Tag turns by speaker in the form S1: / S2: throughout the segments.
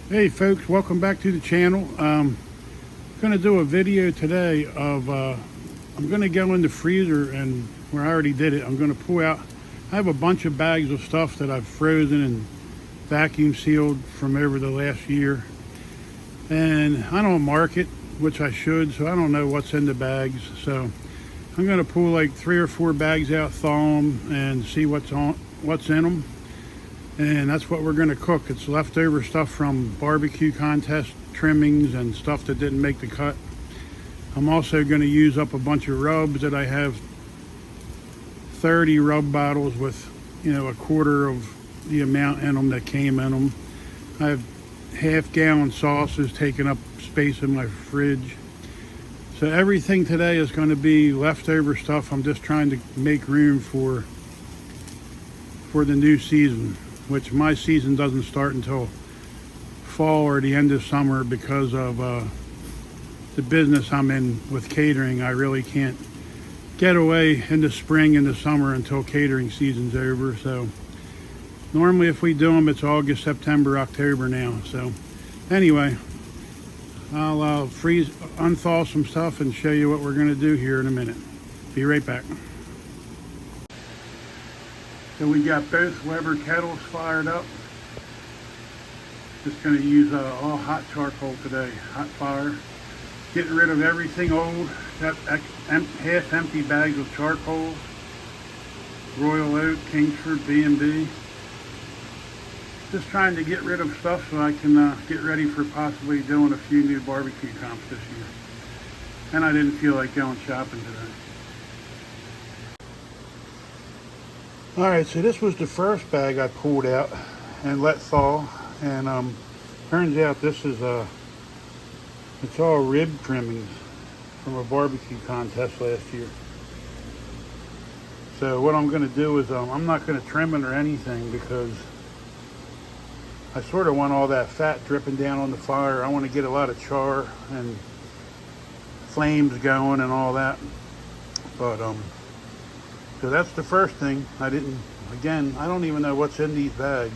S1: Hey folks, welcome back to the channel. Going to do a video today of I'm going to go in the freezer, and where I already did it, I'm going to pull out. I have a bunch of bags of stuff that I've frozen and vacuum sealed from over the last year, and I don't mark it, which I should, so I don't know what's in the bags. So I'm going to pull like 3 or 4 bags out, thaw them, and see what's in them. And that's what we're going to cook. It's leftover stuff from barbecue contest trimmings and stuff that didn't make the cut. I'm also going to use up a bunch of rubs that I have 30 rub bottles with, a quarter of the amount in them that came in them. I have half-gallon sauces taking up space in my fridge. So everything today is going to be leftover stuff. I'm just trying to make room for the new season, which my season doesn't start until fall or the end of summer because of the business I'm in with catering. I really can't get away in the spring and the summer until catering season's over. So normally if we do them, it's August, September, October now. So anyway, I'll unthaw some stuff and show you what we're going to do here in a minute. Be right back. So we got both Weber kettles fired up. Just going to use all hot charcoal today, hot fire. Getting rid of everything old, that half empty bags of charcoal, Royal Oak, Kingsford, B&B. Just trying to get rid of stuff so I can get ready for possibly doing a few new barbecue comps this year. And I didn't feel like going shopping today. Alright, so this was the first bag I pulled out and let thaw, and turns out this is it's all rib trimmings from a barbecue contest last year. So what I'm going to do is I'm not going to trim it or anything because I sort of want all that fat dripping down on the fire. I want to get a lot of char and flames going and all that. But so that's the first thing. I don't even know what's in these bags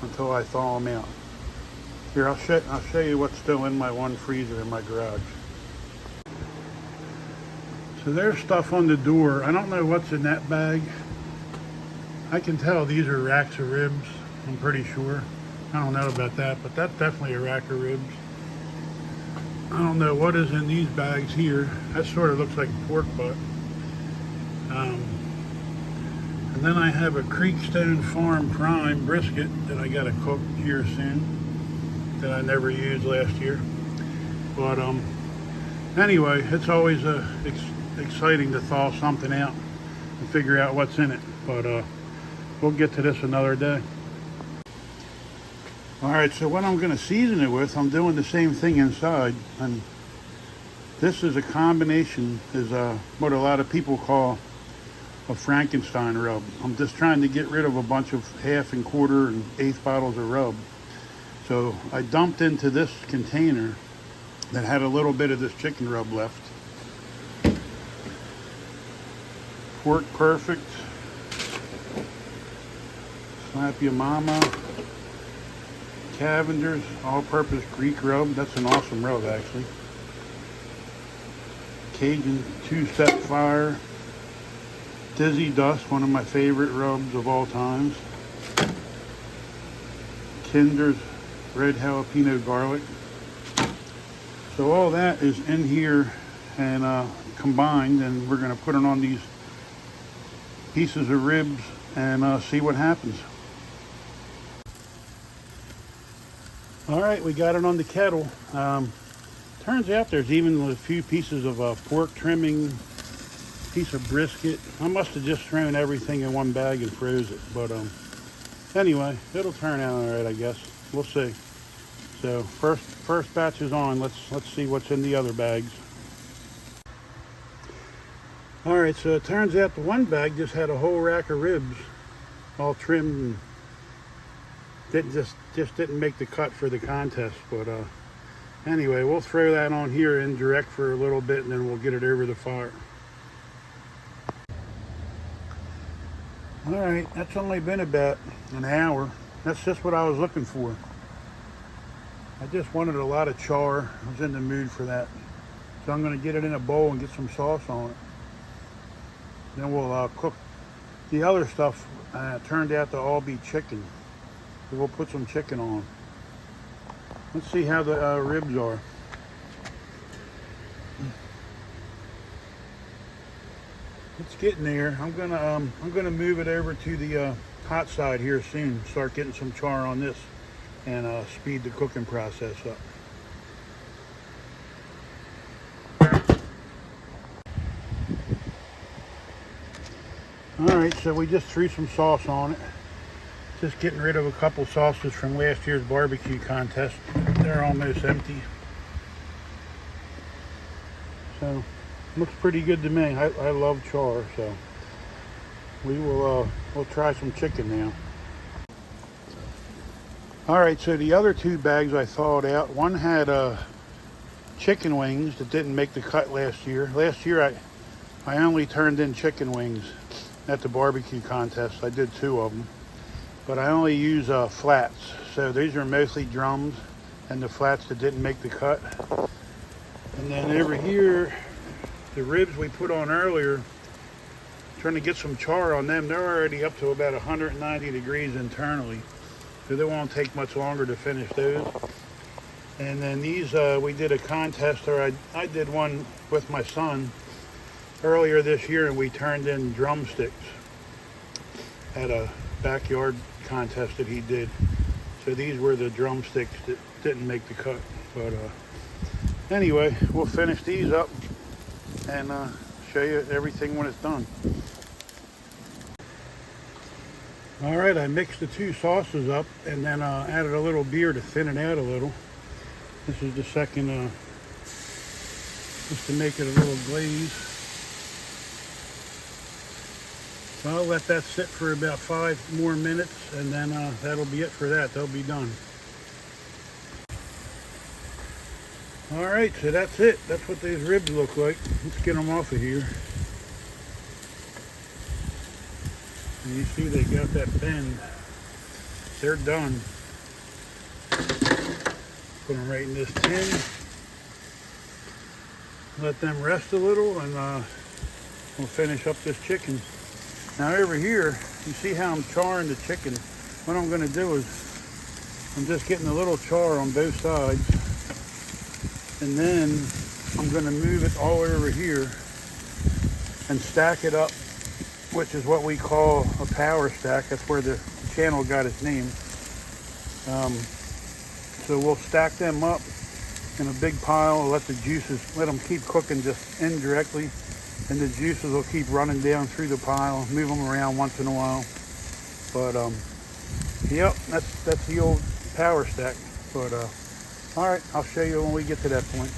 S1: until I thaw them out. Here, I'll show you what's still in my one freezer in my garage. So there's stuff on the door. I don't know what's in that bag. I can tell these are racks of ribs, I'm pretty sure. I don't know about that, but that's definitely a rack of ribs. I don't know what is in these bags here. That sort of looks like pork butt. And then I have a Creekstone Farm prime brisket that I got to cook here soon that I never used last year. But anyway, it's always exciting to thaw something out and figure out what's in it. But we'll get to this another day. Alright, so what I'm going to season it with, I'm doing the same thing inside. And this is a combination, is what a lot of people call a Frankenstein rub. I'm just trying to get rid of a bunch of half and quarter and eighth bottles of rub. So I dumped into this container that had a little bit of this chicken rub left. Pork Perfect, Slap Your Mama, Cavender's all-purpose Greek rub. That's an awesome rub, actually. Cajun Two-Step Fire, Dizzy Dust, one of my favorite rubs of all times. Kinder's Red Jalapeno Garlic. So all that is in here and combined, and we're going to put it on these pieces of ribs and see what happens. All right, we got it on the kettle. Turns out there's even a few pieces of pork trimming, piece of brisket. I must have just thrown everything in one bag and froze it, but anyway, it'll turn out all right, I guess. We'll see. So first batch is on. Let's see what's in the other bags. All right, so it turns out the one bag just had a whole rack of ribs, all trimmed, and just didn't make the cut for the contest. But anyway, we'll throw that on here indirect for a little bit, and then we'll get it over the fire. All right, that's only been about an hour. That's just what I was looking for. I just wanted a lot of char. I was in the mood for that. So I'm going to get it in a bowl and get some sauce on it. Then we'll cook. The other stuff turned out to all be chicken. So we'll put some chicken on. Let's see how the ribs are. It's getting there. I'm gonna move it over to the hot side here soon. Start getting some char on this and speed the cooking process up. All right, so we just threw some sauce on it. Just getting rid of a couple sauces from last year's barbecue contest. They're almost empty. So looks pretty good to me. I love char, so we'll try some chicken now. All right, so the other two bags I thawed out. One had chicken wings that didn't make the cut last year. Last year I only turned in chicken wings at the barbecue contest. I did 2 of them, but I only use flats. So these are mostly drums and the flats that didn't make the cut. And then over here, the ribs we put on earlier, trying to get some char on them. They're already up to about 190 degrees internally, so they won't take much longer to finish those. And then these, we did a contest, or I did one with my son earlier this year, and we turned in drumsticks at a backyard contest that he did. So these were the drumsticks that didn't make the cut. But anyway, we'll finish these up and show you everything when it's done. All right, I mixed the 2 sauces up and then added a little beer to thin it out a little. This is the second, just to make it a little glaze. So I'll let that sit for about 5 more minutes, and then that'll be it for that. They'll be done. All right, so that's it. That's what these ribs look like. Let's get them off of here. And you see they got that bend. They're done. Put them right in this tin. Let them rest a little, and we'll finish up this chicken. Now over here, you see how I'm charring the chicken. What I'm going to do is I'm just getting a little char on both sides, and then I'm going to move it all over here and stack it up, which is what we call a power stack. That's where the channel got its name. So we'll stack them up in a big pile and let them keep cooking just indirectly, and the juices will keep running down through the pile. Move them around once in a while. But yep, that's the old power stack. But all right, I'll show you when we get to that point.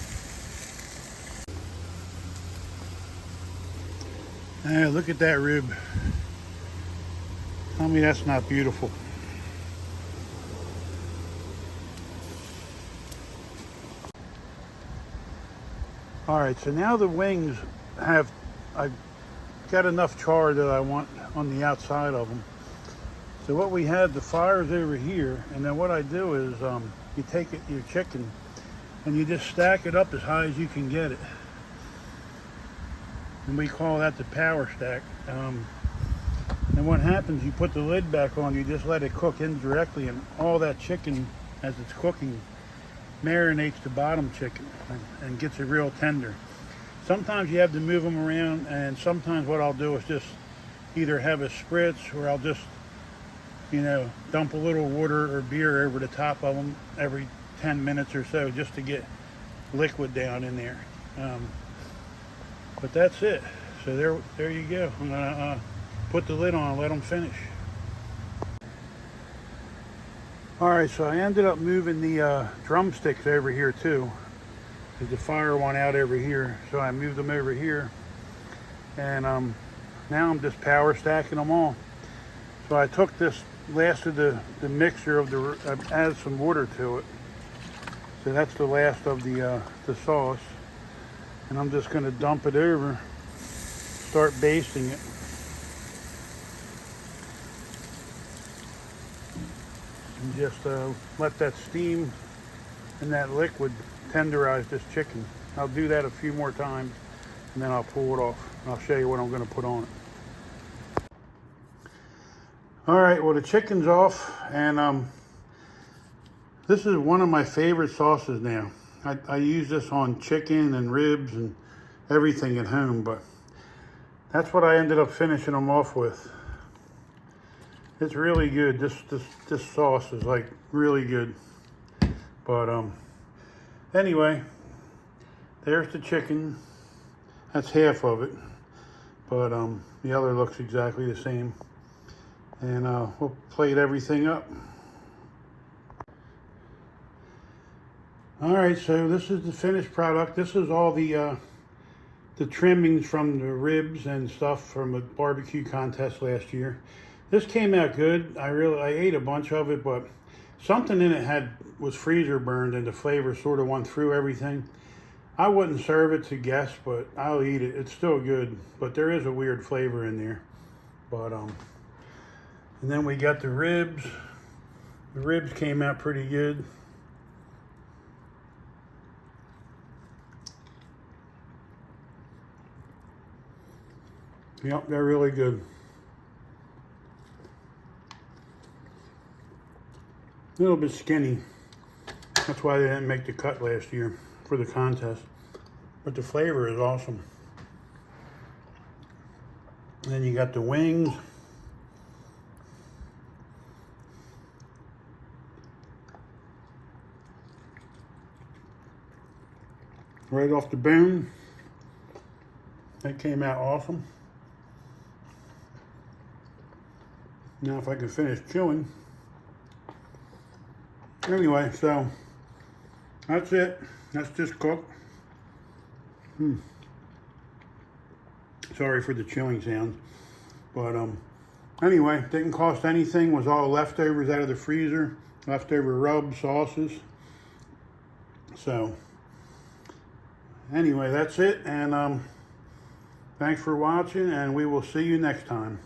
S1: Look at that rib. Tell me that's not beautiful. All right, so now the wings I've got enough char that I want on the outside of them. So what we had, the fire's over here, and then what I do is you take your chicken and you just stack it up as high as you can get it. And we call that the power stack. And what happens, you put the lid back on, you just let it cook indirectly, and all that chicken, as it's cooking, marinates the bottom chicken and gets it real tender. Sometimes you have to move them around, and sometimes what I'll do is just either have a spritz, or I'll just, dump a little water or beer over the top of them every 10 minutes or so, just to get liquid down in there. But that's it. So there you go. I'm gonna put the lid on and let them finish. All right, so I ended up moving the drumsticks over here too, because the fire went out over here. So I moved them over here, and now I'm just power stacking them all. So I took this last of the mixture of added some water to it. So that's the last of the sauce, and I'm just going to dump it over, start basting it. And just let that steam and that liquid tenderize this chicken. I'll do that a few more times and then I'll pull it off. I'll show you what I'm going to put on it. All right, well the chicken's off, and this is one of my favorite sauces now. I use this on chicken and ribs and everything at home, but that's what I ended up finishing them off with. It's really good. This sauce is like really good. But anyway, there's the chicken. That's half of it, but the other looks exactly the same. And we'll plate everything up. All right, so this is the finished product. This is all the trimmings from the ribs and stuff from a barbecue contest last year. This came out good. I ate a bunch of it, but something in it was freezer burned, and the flavor sort of went through everything. I wouldn't serve it to guests, but I'll eat it. It's still good, but there is a weird flavor in there. But and then we got the ribs. The ribs came out pretty good. Yep, they're really good. A little bit skinny. That's why they didn't make the cut last year for the contest. But the flavor is awesome. And then you got the wings. Right off the bone. That came out awesome. Now if I can finish chewing. Anyway, so that's it. That's just cooked. Sorry for the chewing sounds. But anyway, didn't cost anything. Was all leftovers out of the freezer. Leftover rub sauces. So anyway, that's it. And thanks for watching, and we will see you next time.